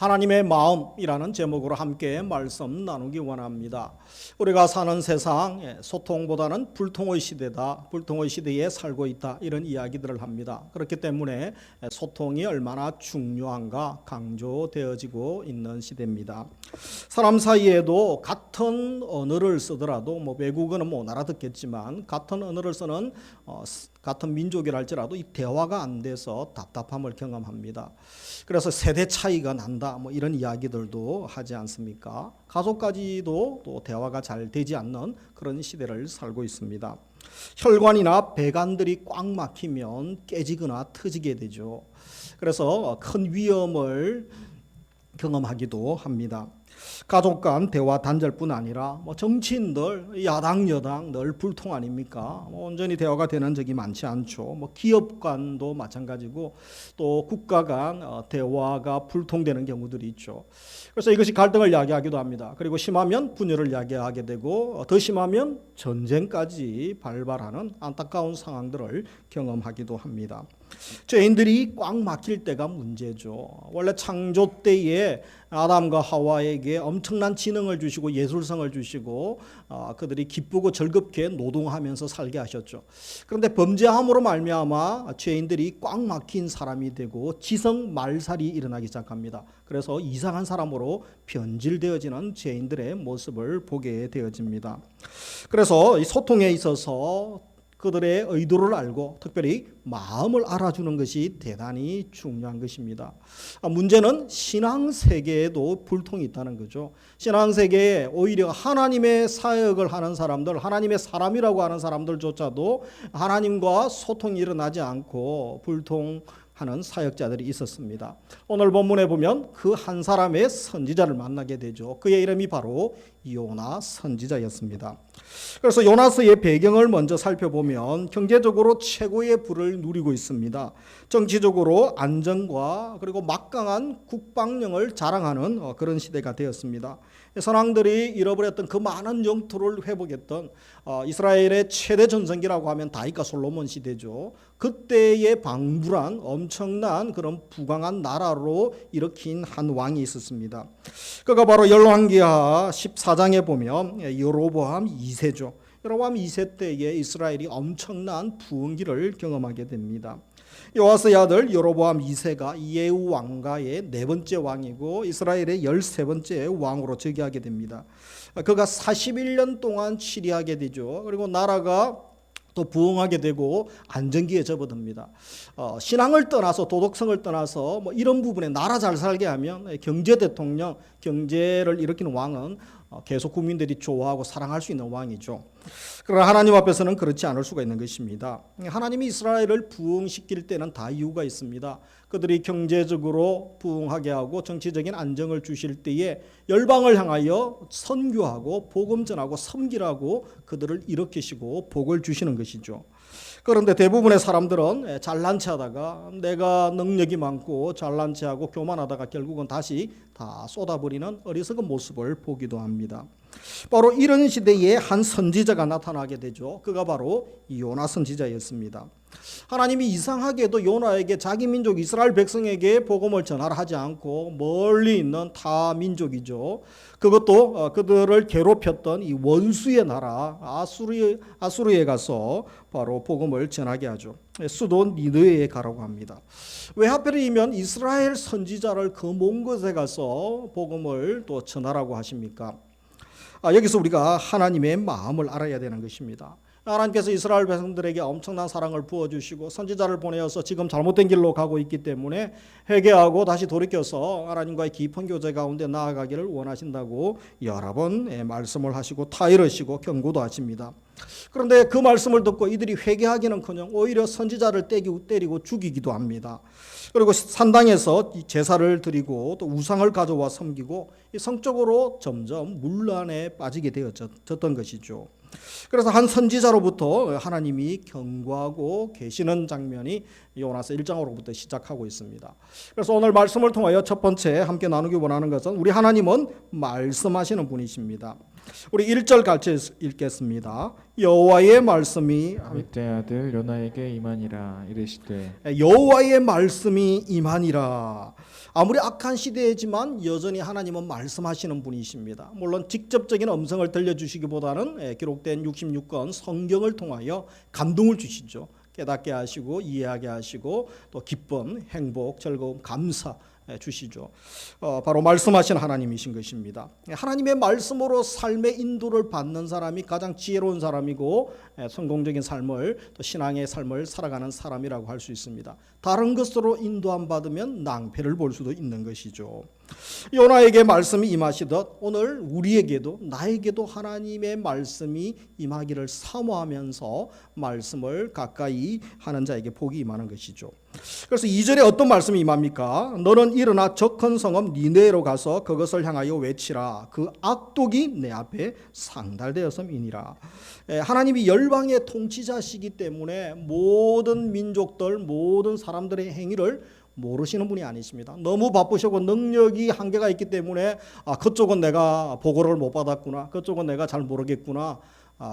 하나님의 마음이라는 제목으로 함께 말씀 나누기 원합니다. 우리가 사는 세상 소통보다는 불통의 시대다, 불통의 시대에 살고 있다, 이런 이야기들을 합니다. 그렇기 때문에 소통이 얼마나 중요한가 강조되어지고 있는 시대입니다. 사람 사이에도 같은 언어를 쓰더라도 외국어는 못 알아듣겠지만 같은 언어를 쓰는 같은 민족이랄지라도 이 대화가 안 돼서 답답함을 경험합니다. 그래서 세대 차이가 난다, 이런 이야기들도 하지 않습니까? 가족까지도 또 대화가 잘 되지 않는 그런 시대를 살고 있습니다. 혈관이나 배관들이 꽉 막히면 깨지거나 터지게 되죠. 그래서 큰 위험을 경험하기도 합니다. 가족 간 대화 단절뿐 아니라 정치인들 야당 여당 늘 불통 아닙니까? 온전히 대화가 되는 적이 많지 않죠. 기업 간도 마찬가지고 또 국가 간 대화가 불통되는 경우들이 있죠. 그래서 이것이 갈등을 야기하기도 합니다. 그리고 심하면 분열을 야기하게 되고 더 심하면 전쟁까지 발발하는 안타까운 상황들을 경험하기도 합니다. 죄인들이 꽉 막힐 때가 문제죠. 원래 창조 때에 아담과 하와에게 엄청난 지능을 주시고 예술성을 주시고 그들이 기쁘고 즐겁게 노동하면서 살게 하셨죠. 그런데 범죄함으로 말미암아 죄인들이 꽉 막힌 사람이 되고 지성 말살이 일어나기 시작합니다. 그래서 이상한 사람으로 변질되어지는 죄인들의 모습을 보게 되어집니다. 그래서 이 소통에 있어서 그들의 의도를 알고 특별히 마음을 알아주는 것이 대단히 중요한 것입니다. 문제는 신앙세계에도 불통이 있다는 거죠. 신앙세계에 오히려 하나님의 사역을 하는 사람들, 하나님의 사람이라고 하는 사람들조차도 하나님과 소통이 일어나지 않고 불통하는 사역자들이 있었습니다. 오늘 본문에 보면 그 한 사람의 선지자를 만나게 되죠. 그의 이름이 바로 요나 선지자였습니다. 그래서 요나스의 배경을 먼저 살펴보면 경제적으로 최고의 부를 누리고 있습니다. 정치적으로 안정과 그리고 막강한 국방력을 자랑하는 그런 시대가 되었습니다. 선왕들이 잃어버렸던 그 많은 영토를 회복했던 이스라엘의 최대 전성기라고 하면 다윗과 솔로몬 시대죠. 그때에 방불한 엄청난 그런 부강한 나라로 일으킨 한 왕이 있었습니다. 그가 바로 열왕기하 14장에 보면 여로보암 2세죠. 여로보암 2세 때에 이스라엘이 엄청난 부흥기를 경험하게 됩니다. 요아스의 아들 여로보암 2세가 예후 왕가의 네 번째 왕이고 이스라엘의 13번째 왕으로 즉위하게 됩니다. 그가 41년 동안 치리하게 되죠. 그리고 나라가 또 부흥하게 되고 안정기에 접어듭니다. 신앙을 떠나서 도덕성을 떠나서 이런 부분에 나라 잘 살게 하면 경제 대통령, 경제를 일으키는 왕은 계속 국민들이 좋아하고 사랑할 수 있는 왕이죠. 그러나 하나님 앞에서는 그렇지 않을 수가 있는 것입니다. 하나님이 이스라엘을 부흥시킬 때는 다 이유가 있습니다. 그들이 경제적으로 부흥하게 하고 정치적인 안정을 주실 때에 열방을 향하여 선교하고 복음 전하고 섬기라고 그들을 일으키시고 복을 주시는 것이죠. 그런데 대부분의 사람들은 잘난 체하다가 내가 능력이 많고 잘난 체하고 교만하다가 결국은 다시 다 쏟아버리는 어리석은 모습을 보기도 합니다. 바로 이런 시대에 한 선지자가 나타나게 되죠. 그가 바로 요나 선지자였습니다. 하나님이 이상하게도 요나에게 자기 민족 이스라엘 백성에게 복음을 전하라 하지 않고 멀리 있는 타 민족이죠. 그것도 그들을 괴롭혔던 이 원수의 나라 아수르에 가서 바로 복음을 전하게 하죠. 수도 니느웨에 가라고 합니다. 왜 하필이면 이스라엘 선지자를 그 먼 곳에 가서 복음을 또 전하라고 하십니까? 여기서 우리가 하나님의 마음을 알아야 되는 것입니다. 하나님께서 이스라엘 백성들에게 엄청난 사랑을 부어주시고 선지자를 보내어서 지금 잘못된 길로 가고 있기 때문에 회개하고 다시 돌이켜서 하나님과의 깊은 교제 가운데 나아가기를 원하신다고 여러 번 말씀을 하시고 타이르시고 경고도 하십니다. 그런데 그 말씀을 듣고 이들이 회개하기는커녕 오히려 선지자를 때리고 죽이기도 합니다. 그리고 산당에서 제사를 드리고 또 우상을 가져와 섬기고 성적으로 점점 문란에 빠지게 되어졌던 것이죠. 그래서 한 선지자로부터 하나님이 경고하고 계시는 장면이 요나서 1장으로부터 시작하고 있습니다. 그래서 오늘 말씀을 통하여 첫 번째 함께 나누기 원하는 것은 우리 하나님은 말씀하시는 분이십니다. 우리 1절 같이 읽겠습니다. 여호와의 말씀이 아미떼 아들 요나에게 임하니라 이르시되 여호와의 말씀이 임하니라. 아무리 악한 시대이지만 여전히 하나님은 말씀하시는 분이십니다. 물론 직접적인 음성을 들려주시기보다는 기록된 66권 성경을 통하여 감동을 주시죠. 깨닫게 하시고 이해하게 하시고 또 기쁨, 행복, 즐거움, 감사 주시죠. 바로 말씀하신 하나님이신 것입니다. 하나님의 말씀으로 삶의 인도를 받는 사람이 가장 지혜로운 사람이고 성공적인 삶을 또 신앙의 삶을 살아가는 사람이라고 할 수 있습니다. 다른 것으로 인도함 받으면 낭패를 볼 수도 있는 것이죠. 요나에게 말씀이 임하시듯 오늘 우리에게도 나에게도 하나님의 말씀이 임하기를 사모하면서 말씀을 가까이 하는 자에게 복이 임하는 것이죠. 그래서 2절에 어떤 말씀이 임합니까? 너는 일어나 저 큰 성읍 니느웨로 가서 그것을 향하여 외치라. 그 악독이 내 앞에 상달되었음이니라. 하나님이 열방의 통치자시기 때문에 모든 민족들, 모든 사람들의 행위를 모르시는 분이 아니십니다. 너무 바쁘시고 능력이 한계가 있기 때문에 그쪽은 내가 보고를 못 받았구나, 그쪽은 내가 잘 모르겠구나,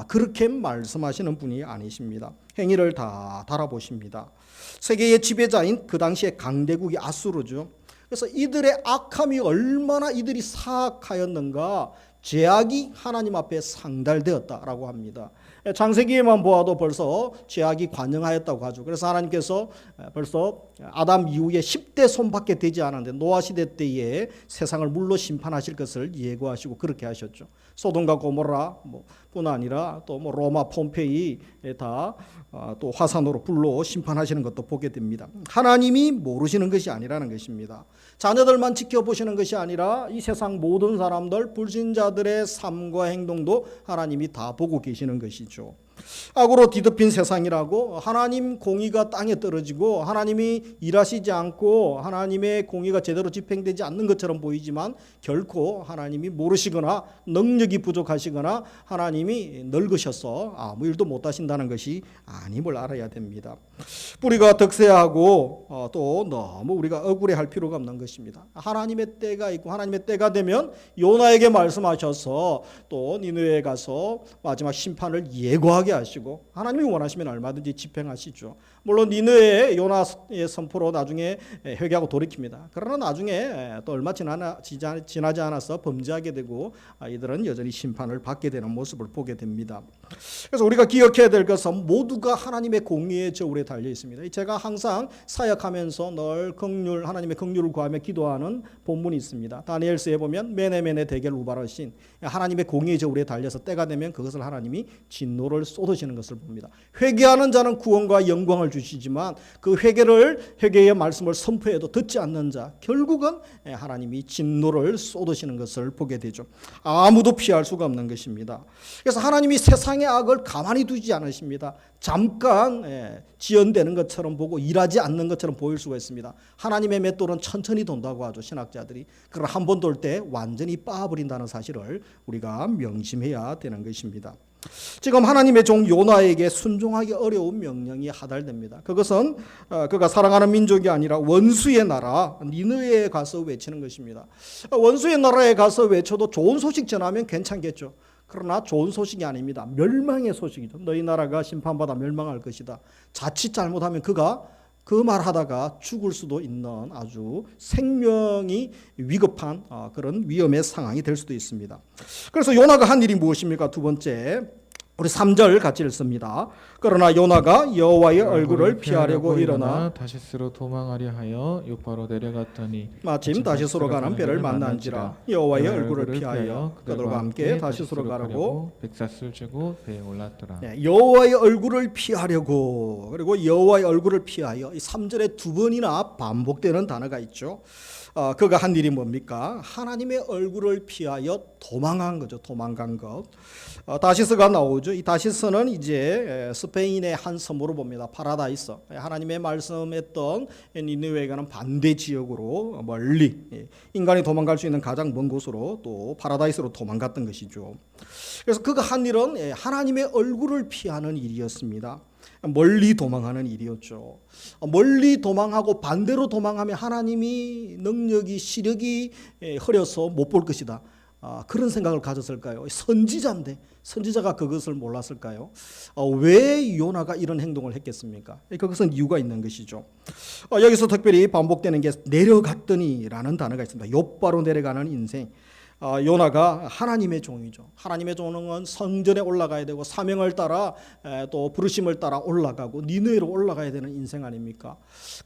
그렇게 말씀하시는 분이 아니십니다. 행위를 다 달아보십니다. 세계의 지배자인 그 당시의 강대국이 아수르죠. 그래서 이들의 악함이 얼마나 이들이 사악하였는가, 죄악이 하나님 앞에 상달되었다라고 합니다. 창세기에만 보아도 벌써 죄악이 관영하였다고 하죠. 그래서 하나님께서 벌써 아담 이후에 10대 손밖에 되지 않았는데 노아 시대 때에 세상을 물로 심판하실 것을 예고하시고 그렇게 하셨죠. 소돔과 고모라 뿐 아니라 또 로마 폼페이 다 또 화산으로 불로 심판하시는 것도 보게 됩니다. 하나님이 모르시는 것이 아니라는 것입니다. 자녀들만 지켜보시는 것이 아니라 이 세상 모든 사람들, 불신자들의 삶과 행동도 하나님이 다 보고 계시는 것이죠. 악으로 뒤덮인 세상이라고 하나님 공의가 땅에 떨어지고 하나님이 일하시지 않고 하나님의 공의가 제대로 집행되지 않는 것처럼 보이지만 결코 하나님이 모르시거나 능력이 부족하시거나 하나님이 늙으셔서 아무 일도 못하신다는 것이 아님을 알아야 됩니다. 뿌리가 득세하고 또 너무 우리가 억울해할 필요가 없는 것입니다. 하나님의 때가 있고 하나님의 때가 되면 요나에게 말씀하셔서 또 니느웨에 가서 마지막 심판을 예고하게 하시고 하나님이 원하시면 얼마든지 집행하시죠. 물론 니느웨의 요나의 선포로 나중에 회개하고 돌이킵니다. 그러나 나중에 또 얼마 지나지 않아서 범죄하게 되고 이들은 여전히 심판을 받게 되는 모습을 보게 됩니다. 그래서 우리가 기억해야 될 것은 모두가 하나님의 공의의 저울에 달려 있습니다. 제가 항상 사역하면서 늘 하나님의 긍휼을 구하며 기도하는 본문이 있습니다. 다니엘서에 보면 메네메네 대겔 우바르신, 하나님의 공의의 저울에 달려서 때가 되면 그것을 하나님이 진노를 쏟으시는 것을 봅니다. 회개하는 자는 구원과 영광을 주시지만 그 회개의 말씀을 선포해도 듣지 않는 자, 결국은 하나님이 진노를 쏟으시는 것을 보게 되죠. 아무도 피할 수가 없는 것입니다. 그래서 하나님이 세상의 악을 가만히 두지 않으십니다. 잠깐 지연되는 것처럼 보고 일하지 않는 것처럼 보일 수가 있습니다. 하나님의 맷돌은 천천히 돈다고 하죠, 신학자들이. 그러나 한 번 돌 때 완전히 빻아버린다는 사실을 우리가 명심해야 되는 것입니다. 지금 하나님의 종 요나에게 순종하기 어려운 명령이 하달됩니다. 그것은 그가 사랑하는 민족이 아니라 원수의 나라 니느웨에 가서 외치는 것입니다. 원수의 나라에 가서 외쳐도 좋은 소식 전하면 괜찮겠죠. 그러나 좋은 소식이 아닙니다. 멸망의 소식이죠. 너희 나라가 심판받아 멸망할 것이다. 자칫 잘못하면 그가 그 말하다가 죽을 수도 있는 아주 생명이 위급한 그런 위험의 상황이 될 수도 있습니다. 그래서 요나가 한 일이 무엇입니까? 두 번째, 우리 3절 같이 읽습니다. 그러나 요나가 여호와의 얼굴을 피하려고 일어나 다시스로 도망하려 하여 요파로 내려갔더니 마침 다시스로 가는 배를 만난지라. 여호와의 얼굴을 피하여 그들과 함께 다시스로 가려고 백사슬 주고 배에 올랐더라. 여호와의 얼굴을 피하려고, 그리고 여호와의 얼굴을 피하여, 이 3절에 두 번이나 반복되는 단어가 있죠. 그가 한 일이 뭡니까? 하나님의 얼굴을 피하여 도망한 거죠. 도망간 것. 다시스가 나오죠. 이 다시스는 이제 스페인의 한 섬으로 봅니다. 파라다이스. 하나님의 말씀했던 니느웨가는 반대 지역으로 멀리, 인간이 도망갈 수 있는 가장 먼 곳으로 또 파라다이스로 도망갔던 것이죠. 그래서 그가 한 일은 하나님의 얼굴을 피하는 일이었습니다. 멀리 도망하는 일이었죠. 멀리 도망하고 반대로 도망하면 하나님이 능력이 시력이 흐려서 못 볼 것이다. 그런 생각을 가졌을까요? 선지자인데 선지자가 그것을 몰랐을까요? 왜 요나가 이런 행동을 했겠습니까? 그것은 이유가 있는 것이죠. 여기서 특별히 반복되는 게 내려갔더니라는 단어가 있습니다. 욥바로 내려가는 인생. 요나가 하나님의 종이죠. 하나님의 종은 성전에 올라가야 되고 사명을 따라 또 부르심을 따라 올라가고 니느웨로 올라가야 되는 인생 아닙니까?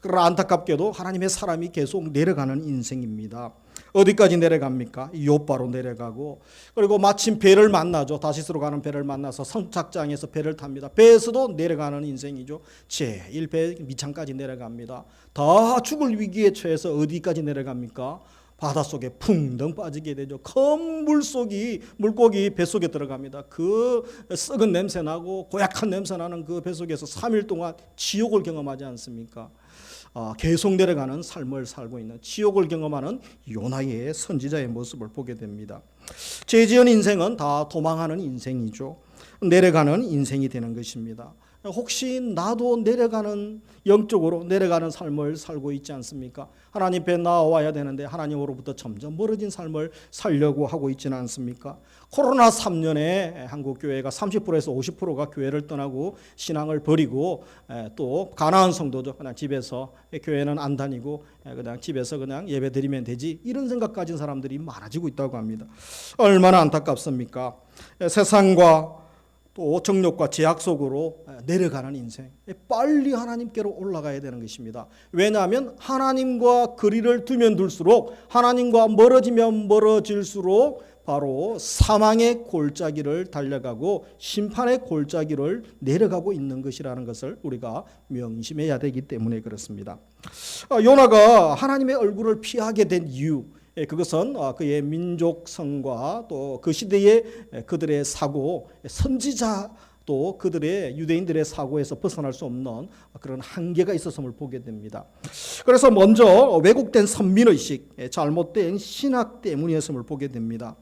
그러나 안타깝게도 하나님의 사람이 계속 내려가는 인생입니다. 어디까지 내려갑니까? 욥바로 내려가고, 그리고 마침 배를 만나죠. 다시스로 가는 배를 만나서 선착장에서 배를 탑니다. 배에서도 내려가는 인생이죠. 제1배 미창까지 내려갑니다. 다 죽을 위기에 처해서 어디까지 내려갑니까? 바닷속에 풍덩 빠지게 되죠. 큰 물고기 뱃속에 들어갑니다. 그 썩은 냄새 나고 고약한 냄새 나는 그 뱃속에서 3일 동안 지옥을 경험하지 않습니까? 계속 내려가는 삶을 살고 있는, 지옥을 경험하는 요나의 선지자의 모습을 보게 됩니다. 죄 지은 인생은 다 도망하는 인생이죠. 내려가는 인생이 되는 것입니다. 혹시 나도 영적으로 내려가는 삶을 살고 있지 않습니까? 하나님 앞에 나와야 되는데 하나님으로부터 점점 멀어진 삶을 살려고 하고 있지는 않습니까? 코로나 3년에 한국 교회가 30%에서 50%가 교회를 떠나고 신앙을 버리고, 또 가난한 성도죠. 그냥 집에서 교회는 안 다니고 그냥 집에서 그냥 예배 드리면 되지, 이런 생각 가진 사람들이 많아지고 있다고 합니다. 얼마나 안타깝습니까? 세상과 또 정욕과 제약 속으로 내려가는 인생, 빨리 하나님께로 올라가야 되는 것입니다. 왜냐하면 하나님과 거리를 두면 둘수록, 하나님과 멀어지면 멀어질수록 바로 사망의 골짜기를 달려가고 심판의 골짜기를 내려가고 있는 것이라는 것을 우리가 명심해야 되기 때문에 그렇습니다. 요나가 하나님의 얼굴을 피하게 된 이유, 그것은 그의 민족성과 또 그 시대의 그들의 사고, 선지자 또 그들의 유대인들의 사고에서 벗어날 수 없는 그런 한계가 있었음을 보게 됩니다. 그래서 먼저 왜곡된 선민의식, 잘못된 신학 때문이었음을 보게 됩니다.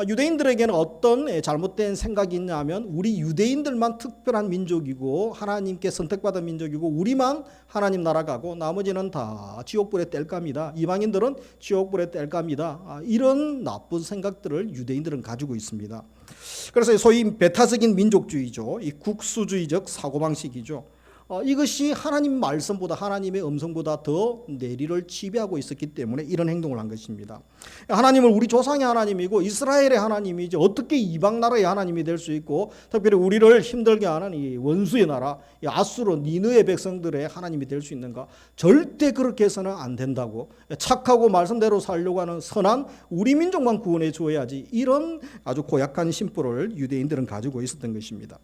유대인들에게는 어떤 잘못된 생각이 있냐면, 우리 유대인들만 특별한 민족이고 하나님께 선택받은 민족이고 우리만 하나님 나라 가고 나머지는 다 지옥불에 뗄감이다, 이방인들은 지옥불에 뗄감이다, 이런 나쁜 생각들을 유대인들은 가지고 있습니다. 그래서 소위 배타적인 민족주의죠. 이 국수주의적 사고방식이죠. 이것이 하나님 말씀보다, 하나님의 음성보다 더 내리를 지배하고 있었기 때문에 이런 행동을 한 것입니다. 하나님을 우리 조상의 하나님이고 이스라엘의 하나님이지 어떻게 이방 나라의 하나님이 될 수 있고, 특별히 우리를 힘들게 하는 이 원수의 나라, 이 아수르 니느웨 백성들의 하나님이 될 수 있는가? 절대 그렇게 해서는 안 된다고, 착하고 말씀대로 살려고 하는 선한 우리 민족만 구원해 줘야지, 이런 아주 고약한 심보를 유대인들은 가지고 있었던 것입니다.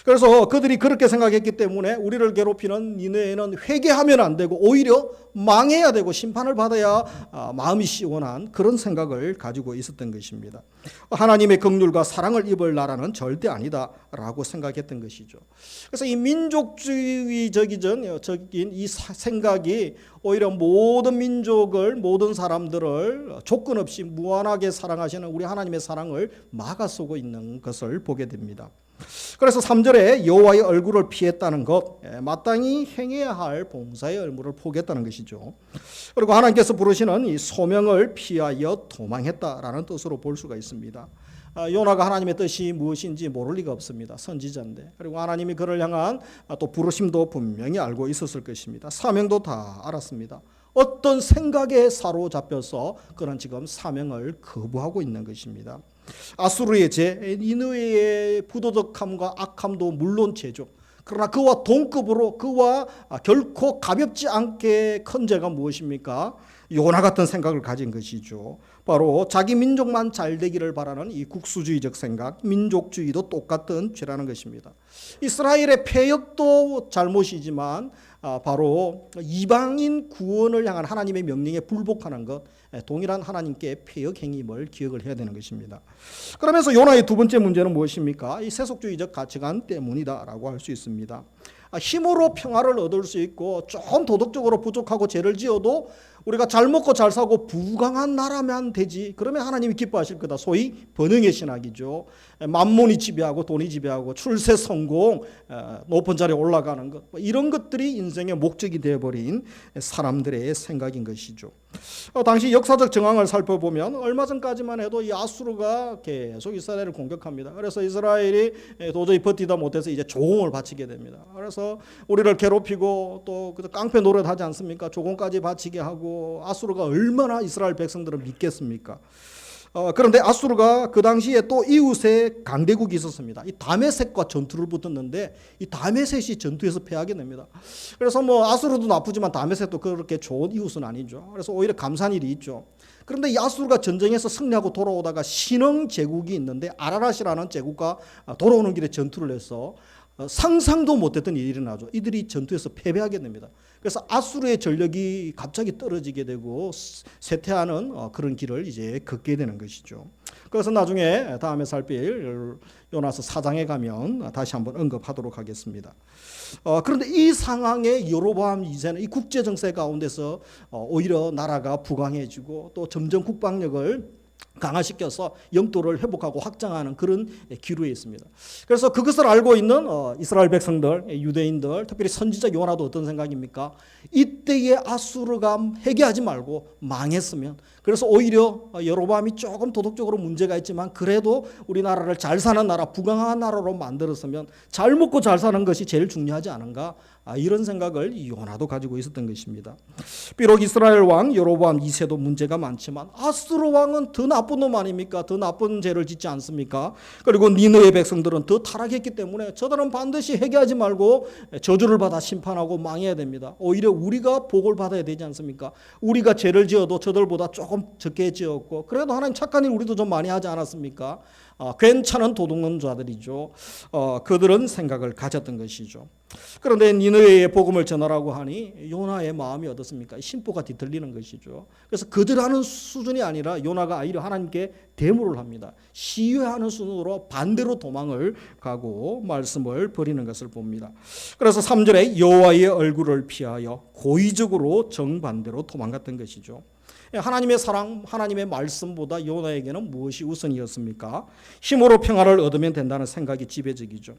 그래서 그들이 그렇게 생각했기 때문에 우리를 괴롭히는 니느웨는 회개하면 안 되고 오히려 망해야 되고 심판을 받아야 마음이 시원한 그런 생각을 가지고 있었던 것입니다. 하나님의 긍휼과 사랑을 입을 나라는 절대 아니다라고 생각했던 것이죠. 그래서 이 민족주의적인 이 생각이 오히려 모든 민족을, 모든 사람들을 조건 없이 무한하게 사랑하시는 우리 하나님의 사랑을 막아서고 있는 것을 보게 됩니다. 그래서 3절에 여호와의 얼굴을 피했다는 것, 마땅히 행해야 할 봉사의 의무를 포기했다는 것이죠. 그리고 하나님께서 부르시는 이 소명을 피하여 도망했다라는 뜻으로 볼 수가 있습니다. 요나가 하나님의 뜻이 무엇인지 모를 리가 없습니다. 선지자인데. 그리고 하나님이 그를 향한 또 부르심도 분명히 알고 있었을 것입니다. 사명도 다 알았습니다. 어떤 생각에 사로잡혀서 그는 지금 사명을 거부하고 있는 것입니다. 아수르의 죄, 니느웨의 부도덕함과 악함도 물론 죄죠. 그러나 그와 동급으로, 그와 결코 가볍지 않게 큰 죄가 무엇입니까? 요나 같은 생각을 가진 것이죠. 바로 자기 민족만 잘 되기를 바라는 이 국수주의적 생각, 민족주의도 똑같은 죄라는 것입니다. 이스라엘의 폐역도 잘못이지만 바로 이방인 구원을 향한 하나님의 명령에 불복하는 것, 동일한 하나님께 폐역 행임을 기억을 해야 되는 것입니다. 그러면서 요나의 두 번째 문제는 무엇입니까? 이 세속주의적 가치관 때문이다라고 할 수 있습니다. 힘으로 평화를 얻을 수 있고 좀 도덕적으로 부족하고 죄를 지어도 우리가 잘 먹고 잘 사고 부강한 나라면 되지. 그러면 하나님이 기뻐하실 거다. 소위 번영의 신학이죠. 만몬이 지배하고 돈이 지배하고 출세 성공, 높은 자리에 올라가는 것, 이런 것들이 인생의 목적이 되어버린 사람들의 생각인 것이죠. 당시 역사적 정황을 살펴보면 얼마 전까지만 해도 이 아수르가 계속 이스라엘을 공격합니다. 그래서 이스라엘이 도저히 버티다 못해서 이제 조공을 바치게 됩니다. 그래서 우리를 괴롭히고 또 깡패 노릇하지 않습니까? 조공까지 바치게 하고, 아수르가 얼마나 이스라엘 백성들을 믿겠습니까? 그런데 아수르가 그 당시에 또 이웃에 강대국이 있었습니다. 이 다메섹과 전투를 붙었는데 이 다메섹이 전투에서 패하게 됩니다. 그래서 뭐 아수르도 나쁘지만 다메섹도 그렇게 좋은 이웃은 아니죠. 그래서 오히려 감사한 일이 있죠. 그런데 이 아수르가 전쟁에서 승리하고 돌아오다가 신흥 제국이 있는데 아라랏이라는 제국과 돌아오는 길에 전투를 해서 상상도 못했던 일이 일어나죠. 이들이 전투에서 패배하게 됩니다. 그래서 아수르의 전력이 갑자기 떨어지게 되고 쇠퇴하는 그런 길을 이제 걷게 되는 것이죠. 그래서 나중에 다음에 살필 요나서 4장에 가면 다시 한번 언급하도록 하겠습니다. 그런데 이 상황에 여로보암 2세는 이 국제 정세 가운데서 오히려 나라가 부강해지고 또 점점 국방력을 강화시켜서 영토를 회복하고 확장하는 그런 기류에 있습니다. 그래서 그것을 알고 있는 이스라엘 백성들, 유대인들, 특별히 선지자 요나도 어떤 생각입니까? 이때의 아수르가 회개하지 말고 망했으면, 그래서 오히려 여로보암이 조금 도덕적으로 문제가 있지만 그래도 우리나라를 잘 사는 나라, 부강한 나라로 만들었으면 잘 먹고 잘 사는 것이 제일 중요하지 않은가? 이런 생각을 요나도 가지고 있었던 것입니다. 비록 이스라엘 왕 여로보암 2세도 문제가 많지만 아수르 왕은 더 나쁜 놈 아닙니까? 더 나쁜 죄를 짓지 않습니까? 그리고 니느웨 백성들은 더 타락했기 때문에 저들은 반드시 회개하지 말고 저주를 받아 심판하고 망해야 됩니다. 오히려 우리가 복을 받아야 되지 않습니까? 우리가 죄를 지어도 저들보다 조금 적게 지었고 그래도 하나님 착한 일 우리도 좀 많이 하지 않았습니까? 괜찮은 도둑놈 자들이죠. 그들은 생각을 가졌던 것이죠. 그런데 니느웨의 복음을 전하라고 하니 요나의 마음이 어떻습니까? 심보가 뒤틀리는 것이죠. 그래서 그들 하는 수준이 아니라 요나가 오히려 하나님께 대물을 합니다. 시위하는 수준으로 반대로 도망을 가고 말씀을 버리는 것을 봅니다. 그래서 3절에 여호와의 얼굴을 피하여 고의적으로 정반대로 도망갔던 것이죠. 하나님의 사랑, 하나님의 말씀보다 요나에게는 무엇이 우선이었습니까? 힘으로 평화를 얻으면 된다는 생각이 지배적이죠.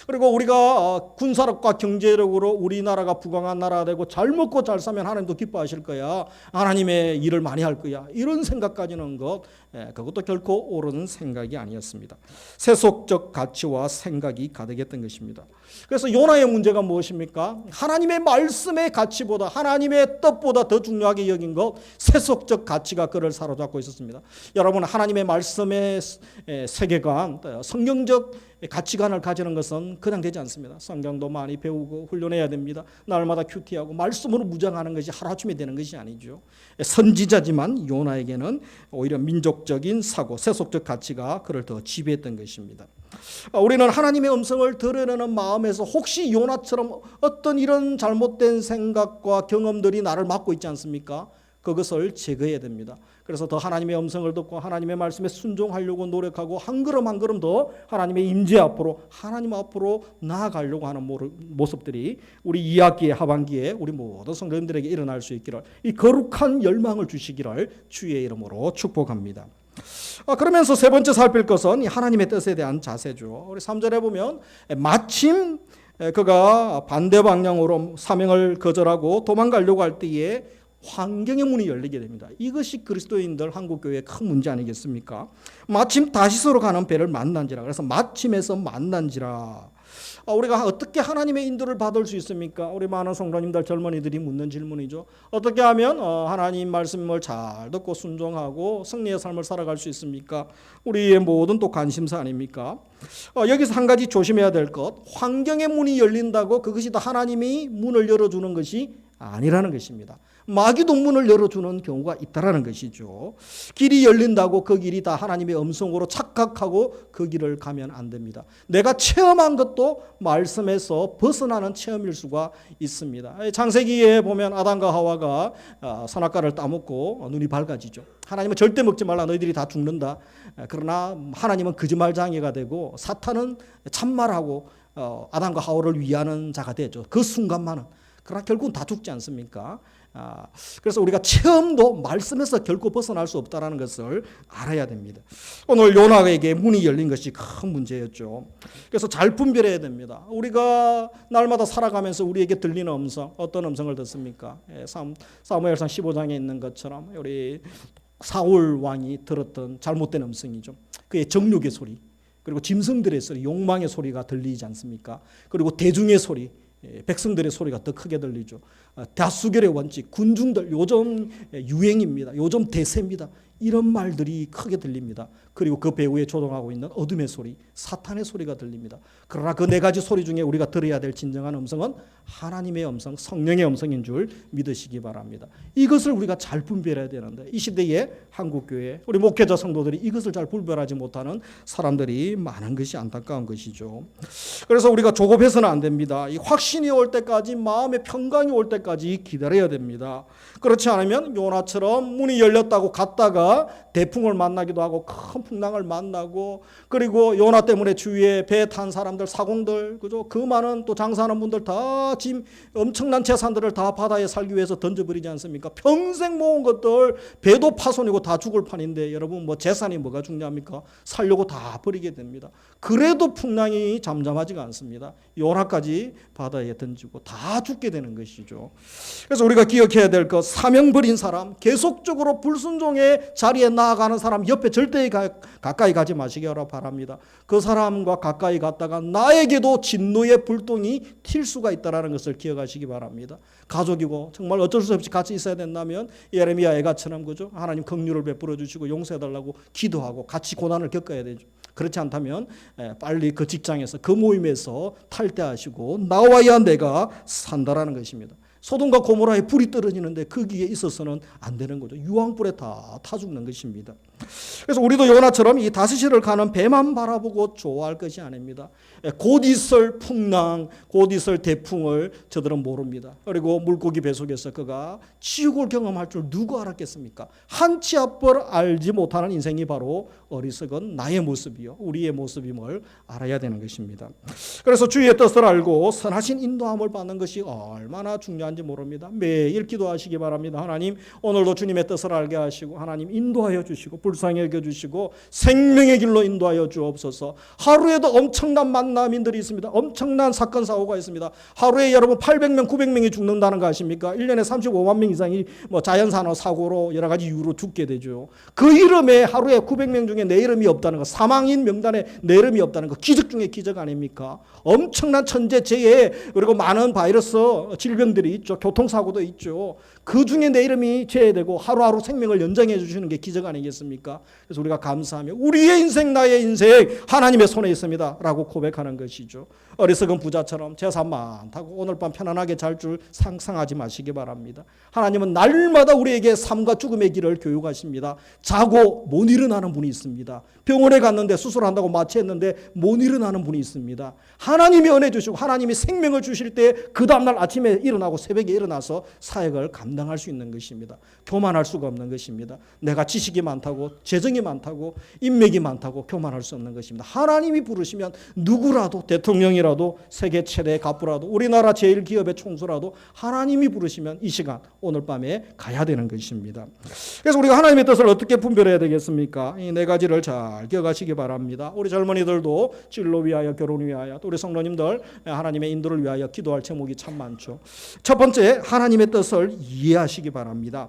그리고 우리가 군사력과 경제력으로 우리나라가 부강한 나라가 되고 잘 먹고 잘 사면 하나님도 기뻐하실 거야. 하나님의 일을 많이 할 거야. 이런 생각 가지는 것, 그것도 결코 옳은 생각이 아니었습니다. 세속적 가치와 생각이 가득했던 것입니다. 그래서 요나의 문제가 무엇입니까? 하나님의 말씀의 가치보다, 하나님의 뜻보다 더 중요하게 여긴 것, 세속적 가치가 그를 사로잡고 있었습니다. 여러분, 하나님의 말씀의 세계관, 성경적 가치관을 가지는 것은 그냥 되지 않습니다. 성경도 많이 배우고 훈련해야 됩니다. 날마다 큐티하고 말씀으로 무장하는 것이 하루아침에 되는 것이 아니죠. 선지자지만 요나에게는 오히려 민족적인 사고, 세속적 가치가 그를 더 지배했던 것입니다. 우리는 하나님의 음성을 들으려는 마음에서 혹시 요나처럼 어떤 이런 잘못된 생각과 경험들이 나를 막고 있지 않습니까? 그것을 제거해야 됩니다. 그래서 더 하나님의 음성을 듣고 하나님의 말씀에 순종하려고 노력하고 한 걸음 한 걸음 더 하나님의 임재 앞으로, 하나님 앞으로 나아가려고 하는 모습들이 우리 2학기의 하반기에 우리 모든 성도님들에게 일어날 수 있기를, 이 거룩한 열망을 주시기를 주의 이름으로 축복합니다. 그러면서 세 번째 살필 것은 하나님의 뜻에 대한 자세죠. 우리 3절에 보면 마침 그가 반대 방향으로 사명을 거절하고 도망가려고 할 때에 환경의 문이 열리게 됩니다. 이것이 그리스도인들 한국교회의 큰 문제 아니겠습니까? 마침 다시스로 가는 배를 만난지라. 그래서 마침에서 만난지라. 우리가 어떻게 하나님의 인도를 받을 수 있습니까? 우리 많은 성도님들, 젊은이들이 묻는 질문이죠. 어떻게 하면 하나님 말씀을 잘 듣고 순종하고 승리의 삶을 살아갈 수 있습니까? 우리의 모든 또 관심사 아닙니까? 여기서 한 가지 조심해야 될 것, 환경의 문이 열린다고 그것이 다 하나님이 문을 열어주는 것이 아니라는 것입니다. 마귀도 문을 열어주는 경우가 있다라는 것이죠. 길이 열린다고 그 길이 다 하나님의 음성으로 착각하고 그 길을 가면 안 됩니다. 내가 체험한 것도 말씀에서 벗어나는 체험일 수가 있습니다. 창세기에 보면 아담과 하와가 선악과를 따먹고 눈이 밝아지죠. 하나님은 절대 먹지 말라, 너희들이 다 죽는다. 그러나 하나님은 거짓말장애가 되고 사탄은 참말하고 아담과 하와를 위하는 자가 되죠. 그 순간만은. 그러나 결국은 다 죽지 않습니까? 그래서 우리가 체험도 말씀에서 결코 벗어날 수 없다는 것을 알아야 됩니다. 오늘 요나에게 문이 열린 것이 큰 문제였죠. 그래서 잘 분별해야 됩니다. 우리가 날마다 살아가면서 우리에게 들리는 음성, 어떤 음성을 듣습니까? 사무엘상 15장에 있는 것처럼 우리 사울 왕이 들었던 잘못된 음성이죠. 그의 정욕의 소리, 그리고 짐승들의 소리, 욕망의 소리가 들리지 않습니까? 그리고 대중의 소리, 백성들의 소리가 더 크게 들리죠. 다수결의 원칙, 군중들, 요즘 유행입니다. 요즘 대세입니다. 이런 말들이 크게 들립니다. 그리고 그 배후에 조동하고 있는 어둠의 소리, 사탄의 소리가 들립니다. 그러나 그 네 가지 소리 중에 우리가 들어야 될 진정한 음성은 하나님의 음성, 성령의 음성인 줄 믿으시기 바랍니다. 이것을 우리가 잘 분별해야 되는데 이 시대에 한국교회, 우리 목회자 성도들이 이것을 잘 분별하지 못하는 사람들이 많은 것이 안타까운 것이죠. 그래서 우리가 조급해서는 안 됩니다. 이 확신이 올 때까지, 마음의 평강이 올 때까지 기다려야 됩니다. 그렇지 않으면 요나처럼 문이 열렸다고 갔다가 대풍을 만나기도 하고 큰 풍랑을 만나고, 그리고 요나 때문에 주위에 배 탄 사람들, 사공들, 그죠? 그 많은 또 장사하는 분들 다 짐, 엄청난 재산들을 다 바다에 살기 위해서 던져버리지 않습니까? 평생 모은 것들 배도 파손이고 다 죽을 판인데 여러분 뭐 재산이 뭐가 중요합니까? 살려고 다 버리게 됩니다. 그래도 풍랑이 잠잠하지가 않습니다. 요나까지 바다에 던지고 다 죽게 되는 것이죠. 그래서 우리가 기억해야 될 것, 사명 버린 사람, 계속적으로 불순종의 자리에 나아가는 사람 옆에 절대 가까이 가지 마시기 바랍니다. 그 사람과 가까이 갔다가 나에게도 진노의 불똥이 튈 수가 있다는 것을 기억하시기 바랍니다. 가족이고 정말 어쩔 수 없이 같이 있어야 된다면 예레미야 애가처럼, 그죠? 하나님 긍휼을 베풀어 주시고 용서해달라고 기도하고 같이 고난을 겪어야 되죠. 그렇지 않다면 빨리 그 직장에서, 그 모임에서 탈퇴하시고 나와야 내가 산다라는 것입니다. 소돔과 고모라에 불이 떨어지는데 거기에 있어서는 안 되는 거죠. 유황불에 다 타 죽는 것입니다. 그래서 우리도 요나처럼 이 다스시를 가는 배만 바라보고 좋아할 것이 아닙니다. 곧 있을 풍랑, 곧 있을 대풍을 저들은 모릅니다. 그리고 물고기 배 속에서 그가 지옥을 경험할 줄 누가 알았겠습니까? 한 치 앞을 알지 못하는 인생이 바로 어리석은 나의 모습이요, 우리의 모습임을 알아야 되는 것입니다. 그래서 주의 뜻을 알고 선하신 인도함을 받는 것이 얼마나 중요한지 모릅니다. 매일 기도하시기 바랍니다. 하나님, 오늘도 주님의 뜻을 알게 하시고 하나님 인도하여 주시고 불쌍히 여겨주시고 생명의 길로 인도하여 주옵소서. 하루에도 엄청난 만남인들이 있습니다. 엄청난 사건 사고가 있습니다. 하루에 여러분 800명 900명이 죽는다는 거 아십니까? 1년에 35만 명 이상이 뭐 자연산업 사고로 여러 가지 이유로 죽게 되죠. 그 이름에 하루에 900명 중에 내 이름이 없다는 거, 사망인 명단에 내 이름이 없다는 거, 기적 중에 기적 아닙니까? 엄청난 천재재해, 그리고 많은 바이러스 질병들이 있죠. 교통사고도 있죠. 그 중에 내 이름이 제외되고 하루하루 생명을 연장해 주시는 게 기적 아니겠습니까? 그래서 우리가 감사하며 우리의 인생, 나의 인생 하나님의 손에 있습니다 라고 고백하는 것이죠. 어리석은 부자처럼 재산 많다고 오늘 밤 편안하게 잘 줄 상상하지 마시기 바랍니다. 하나님은 날마다 우리에게 삶과 죽음의 길을 교육하십니다. 자고 못 일어나는 분이 있습니다. 병원에 갔는데 수술한다고 마취했는데 못 일어나는 분이 있습니다. 하나님이 은혜 주시고 하나님이 생명을 주실 때 그 다음날 아침에 일어나고 새벽에 일어나서 사역을 감당할 수 있는 것입니다. 교만할 수가 없는 것입니다. 내가 지식이 많다고, 재정이 많다고, 인맥이 많다고 교만할 수 없는 것입니다. 하나님이 부르시면 누구라도, 대통령이라도, 세계 최대 갑부라도, 우리나라 제일 기업의 총수라도 하나님이 부르시면 이 시간 오늘 밤에 가야 되는 것입니다. 그래서 우리가 하나님의 뜻을 어떻게 분별해야 되겠습니까? 이 네 가지를 잘 기억하시기 바랍니다. 우리 젊은이들도 진로 위하여, 결혼 위하여, 또 우리 성도님들 하나님의 인도를 위하여 기도할 제목이 참 많죠. 첫 번째, 하나님의 뜻을 이해하시기 바랍니다.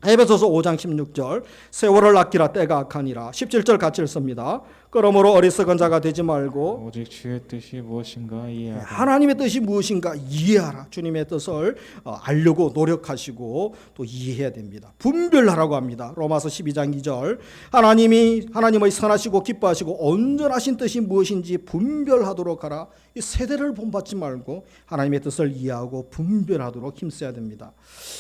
에베소서 5장 16절, 세월을 아끼라 때가 악하니라. 17절 같이 읽습니다. 그러므로 어리석은 자가 되지 말고 오직 주의 뜻이 무엇인가 이해하라. 하나님의 뜻이 무엇인가 이해하라. 주님의 뜻을 알려고 노력하시고 또 이해해야 됩니다. 분별하라고 합니다. 로마서 12장 2절, 하나님의 선하시고 기뻐하시고 온전하신 뜻이 무엇인지 분별하도록 하라. 이 세대를 본받지 말고 하나님의 뜻을 이해하고 분별하도록 힘써야 됩니다.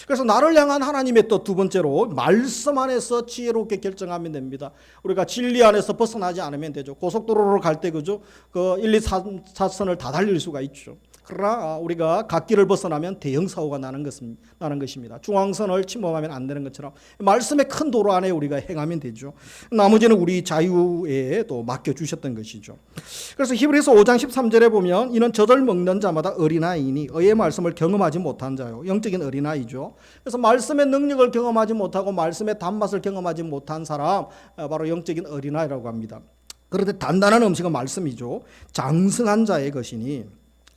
그래서 나를 향한 하나님의 뜻, 두 번째로 말씀 안에서 지혜롭게 결정하면 됩니다. 우리가 진리 안에서 벗어나지 않으면 되죠. 고속도로로 갈 때, 그죠? 그 1, 2, 4차선을 다 달릴 수가 있죠. 그러나 우리가 갓길을 벗어나면 대형 사고가 나는 것입니다. 중앙선을 침범하면 안 되는 것처럼 말씀의 큰 도로 안에 우리가 행하면 되죠. 나머지는 우리 자유에 또 맡겨주셨던 것이죠. 그래서 히브리서 5장 13절에 보면 이는 젖을 먹는 자마다 어린아이니 의의 말씀을 경험하지 못한 자요. 영적인 어린아이죠. 그래서 말씀의 능력을 경험하지 못하고 말씀의 단맛을 경험하지 못한 사람, 바로 영적인 어린아이라고 합니다. 그런데 단단한 음식은 말씀이죠. 장성한 자의 것이니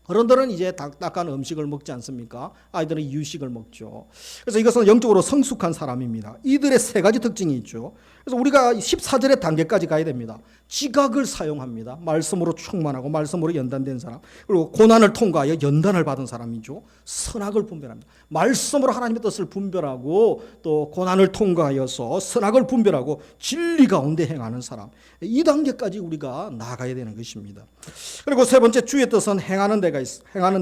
어른들은 이제 딱딱한 음식을 먹지 않습니까? 아이들은 이유식을 먹죠. 그래서 이것은 영적으로 성숙한 사람입니다. 이들의 세 가지 특징이 있죠. 그래서 우리가 14절의 단계까지 가야 됩니다. 지각을 사용합니다. 말씀으로 충만하고 말씀으로 연단된 사람, 그리고 고난을 통과하여 연단을 받은 사람이죠. 선악을 분별합니다. 말씀으로 하나님의 뜻을 분별하고 또 고난을 통과하여서 선악을 분별하고 진리 가운데 행하는 사람, 이 단계까지 우리가 나아가야 되는 것입니다. 그리고 세 번째, 주의 뜻은 행하는 데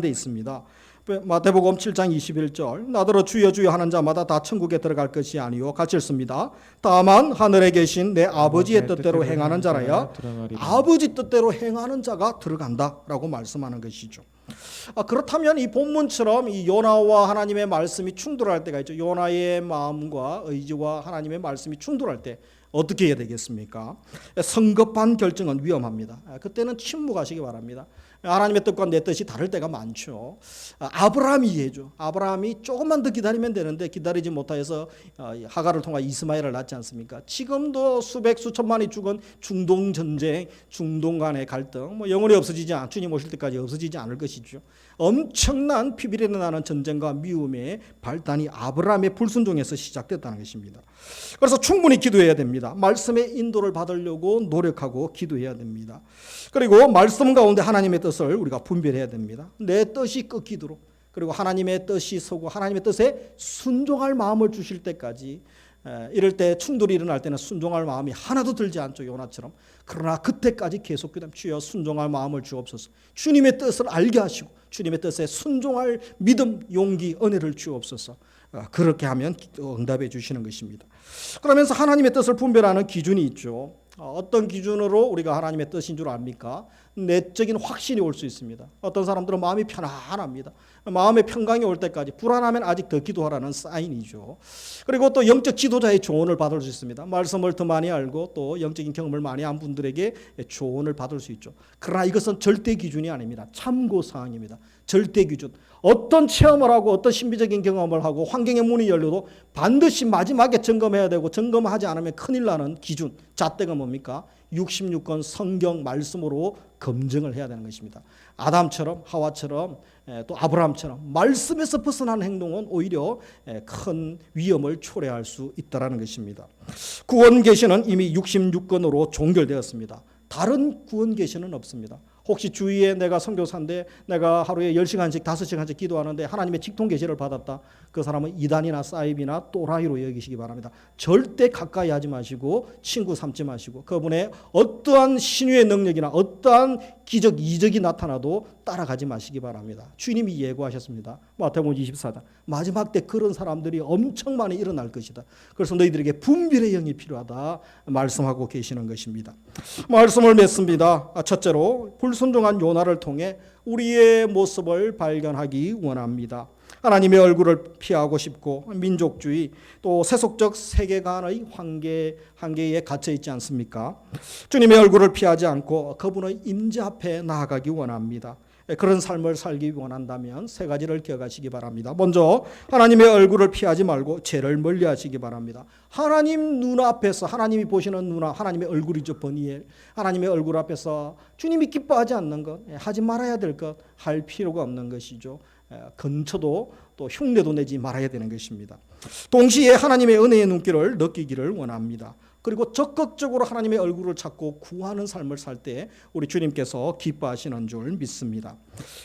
있습니다. 마태복음 7장 21절, 나더러 주여 주여 하는 자마다 다 천국에 들어갈 것이 아니요 같이 읽습니다. 다만 하늘에 계신 내 아버지의 뜻대로 행하는 자라야 아버지 뜻대로 행하는 자가 들어간다라고 말씀하는 것이죠. 그렇다면 이 본문처럼 이 요나와 하나님의 말씀이 충돌할 때가 있죠. 요나의 마음과 의지와 하나님의 말씀이 충돌할 때 어떻게 해야 되겠습니까? 성급한 결정은 위험합니다. 그때는 침묵하시기 바랍니다. 하나님의 뜻과 내 뜻이 다를 때가 많죠. 아브라함이 이해죠. 아브라함이 조금만 더 기다리면 되는데 기다리지 못하여서 하갈을 통해 이스마엘을 낳지 않습니까? 지금도 수백 수천만이 죽은 중동 전쟁, 중동 간의 갈등, 영원히 주님 오실 때까지 없어지지 않을 것이죠. 엄청난 피비린내 나는 전쟁과 미움의 발단이 아브라함의 불순종에서 시작됐다는 것입니다. 그래서 충분히 기도해야 됩니다. 말씀의 인도를 받으려고 노력하고 기도해야 됩니다. 그리고 말씀 가운데 하나님의 뜻을 우리가 분별해야 됩니다. 내 뜻이 꺾이도록, 그리고 하나님의 뜻이 서고 하나님의 뜻에 순종할 마음을 주실 때까지, 이럴 때 충돌이 일어날 때는 순종할 마음이 하나도 들지 않죠. 요나처럼. 그러나 그때까지 계속 기도하면 주여 순종할 마음을 주옵소서. 주님의 뜻을 알게 하시고 주님의 뜻에 순종할 믿음, 용기, 은혜를 주옵소서. 그렇게 하면 응답해 주시는 것입니다. 그러면서 하나님의 뜻을 분별하는 기준이 있죠. 어떤 기준으로 우리가 하나님의 뜻인 줄 압니까? 내적인 확신이 올 수 있습니다. 어떤 사람들은 마음이 편안합니다. 마음의 평강이 올 때까지, 불안하면 아직 더 기도하라는 사인이죠. 그리고 또 영적 지도자의 조언을 받을 수 있습니다. 말씀을 더 많이 알고 또 영적인 경험을 많이 한 분들에게 조언을 받을 수 있죠. 그러나 이것은 절대 기준이 아닙니다. 참고사항입니다. 절대 기준. 어떤 체험을 하고 어떤 신비적인 경험을 하고 환경의 문이 열려도 반드시 마지막에 점검해야 되고, 점검하지 않으면 큰일 나는 기준, 잣대가 뭡니까? 66권 성경 말씀으로 검증을 해야 되는 것입니다. 아담처럼, 하와처럼, 또 아브라함처럼 말씀에서 벗어나는 행동은 오히려 큰 위험을 초래할 수 있다는 것입니다. 구원 계시는 이미 66권으로 종결되었습니다. 다른 구원 계시는 없습니다. 혹시 주위에 내가 선교사인데 내가 하루에 10시간씩 5시간씩 기도하는데 하나님의 직통 계시를 받았다, 그 사람은 이단이나 사입이나 또라이로 여기시기 바랍니다. 절대 가까이 하지 마시고 친구 삼지 마시고, 그분의 어떠한 신유의 능력이나 어떠한 기적, 이적이 나타나도 따라가지 마시기 바랍니다. 주님이 예고하셨습니다. 마태복음 24장, 마지막 때 그런 사람들이 엄청 많이 일어날 것이다. 그래서 너희들에게 분별의 영이 필요하다 말씀하고 계시는 것입니다. 말씀을 맺습니다. 첫째로, 불순종한 요나를 통해 우리의 모습을 발견하기 원합니다. 하나님의 얼굴을 피하고 싶고 민족주의, 또 세속적 세계관의 한계에 갇혀 있지 않습니까? 주님의 얼굴을 피하지 않고 그분의 임재 앞에 나아가기 원합니다. 그런 삶을 살기 원한다면 세 가지를 기억하시기 바랍니다. 먼저 하나님의 얼굴을 피하지 말고 죄를 멀리하시기 바랍니다. 하나님 눈앞에서, 하나님이 보시는 눈앞, 하나님의 얼굴이죠, 버니엘. 하나님의 얼굴 앞에서 주님이 기뻐하지 않는 것, 하지 말아야 될 것, 할 필요가 없는 것이죠. 근처도 또 흉내도 내지 말아야 되는 것입니다. 동시에 하나님의 은혜의 눈길을 느끼기를 원합니다. 그리고 적극적으로 하나님의 얼굴을 찾고 구하는 삶을 살 때 우리 주님께서 기뻐하시는 줄 믿습니다.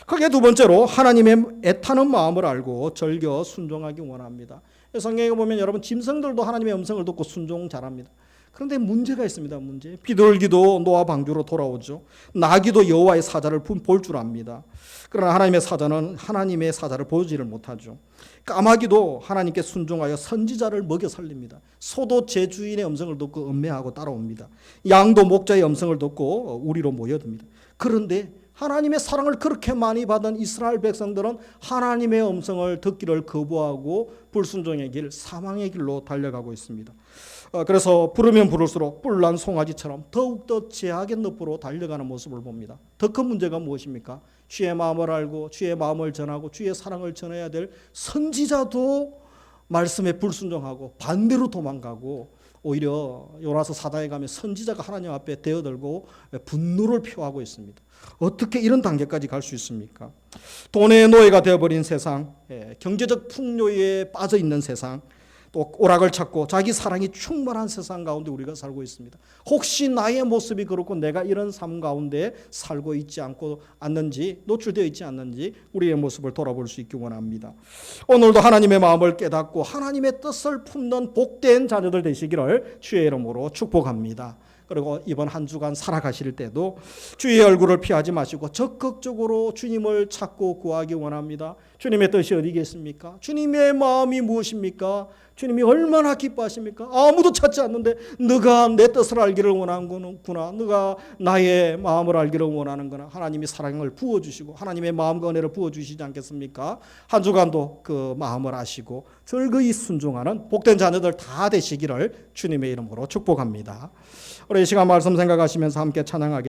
크게 두 번째로, 하나님의 애타는 마음을 알고 절겨 순종하기 원합니다. 성경에 보면 여러분, 짐승들도 하나님의 음성을 듣고 순종 잘합니다. 그런데 문제가 있습니다. 문제. 비둘기도 노아 방주로 돌아오죠. 나귀도 여호와의 사자를 볼 줄 압니다. 그러나 하나님의 사자는 하나님의 사자를 보지를 못하죠. 까마귀도 하나님께 순종하여 선지자를 먹여 살립니다. 소도 제 주인의 음성을 듣고 음매하고 따라옵니다. 양도 목자의 음성을 듣고 우리로 모여듭니다. 그런데 하나님의 사랑을 그렇게 많이 받은 이스라엘 백성들은 하나님의 음성을 듣기를 거부하고 불순종의 길, 사망의 길로 달려가고 있습니다. 그래서 부르면 부를수록 뿔난 송아지처럼 더욱더 죄악의 늪으로 달려가는 모습을 봅니다. 더 큰 문제가 무엇입니까? 주의 마음을 알고 주의 마음을 전하고 주의 사랑을 전해야 될 선지자도 말씀에 불순종하고 반대로 도망가고 오히려 요나서 4장에 가면 선지자가 하나님 앞에 대어들고 분노를 표하고 있습니다. 어떻게 이런 단계까지 갈 수 있습니까? 돈의 노예가 되어버린 세상, 경제적 풍요에 빠져 있는 세상, 또 오락을 찾고 자기 사랑이 충만한 세상 가운데 우리가 살고 있습니다. 혹시 나의 모습이 그렇고 내가 이런 삶 가운데 살고 있지 않는지, 노출되어 있지 않는지 우리의 모습을 돌아볼 수 있기 원합니다. 오늘도 하나님의 마음을 깨닫고 하나님의 뜻을 품는 복된 자녀들 되시기를 주의 이름으로 축복합니다. 그리고 이번 한 주간 살아가실 때도 주의 얼굴을 피하지 마시고 적극적으로 주님을 찾고 구하기 원합니다. 주님의 뜻이 어디겠습니까? 주님의 마음이 무엇입니까? 주님이 얼마나 기뻐하십니까? 아무도 찾지 않는데 너가 내 뜻을 알기를 원하는구나. 너가 나의 마음을 알기를 원하는구나. 하나님이 사랑을 부어주시고 하나님의 마음과 은혜를 부어주시지 않겠습니까? 한 주간도 그 마음을 아시고 즐거이 순종하는 복된 자녀들 다 되시기를 주님의 이름으로 축복합니다. 우리 이 시간 말씀 생각하시면서 함께 찬양하겠습니다.